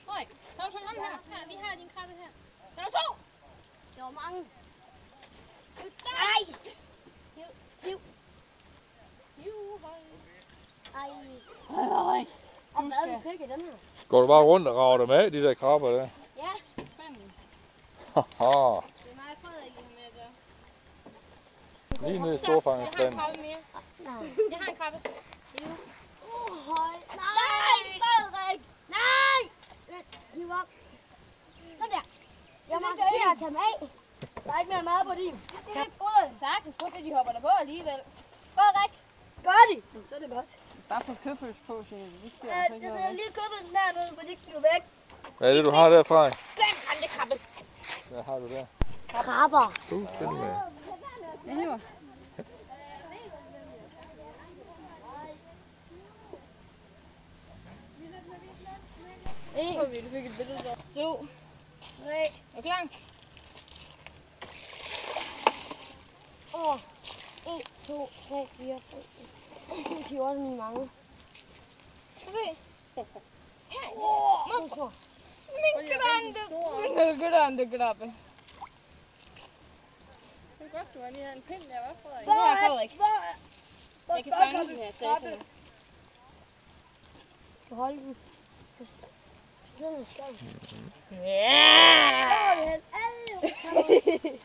Høj. Der er så ham her. Her, vi har din krabbe her. Der er 2. Der var mange. Nej. Hiv. Høj. Og hvad fik i den her? Går du bare rundt og rager dem af, de der krabber der? Ja. Fanden. Haha. Det er mig, Frederik, I har med at gøre. Lige nede i Jeg har en storfangerspanden. krabbe mere. Nej. Jeg har en krabbe. Høj. Nej, Frederik. Nej! Hiv op. Sådan der. Jeg må se at tage dem af. Der er ikke mere mad på din. Det er foden. Sagtens, prøv at de hopper der på alligevel. Frederik. Gør de? Så er det godt. Bare få kødpøls på, så vi skal Ja, altså det ikke er noget. lige købet den dernede, for de ikke flyver væk. Hvad er det, du har derfra? Slam, krabbe. Hvad har du der? Krabber. Simpelthen. Jeg hiver. En. Vi fik et billede der. 2. 3. Er du klar? 1, 2, 3, 4, 5, 6, 7, 14, ni mange. Prøv at se. Hvorfor? Min grande krabbe. Det er godt, du har lige havde en pind der, hva' Frederik? Det er Frederik. Hvor Jeg kan fange den her til. skal holde den. Sådan er skønt. Ja! Der var det hen.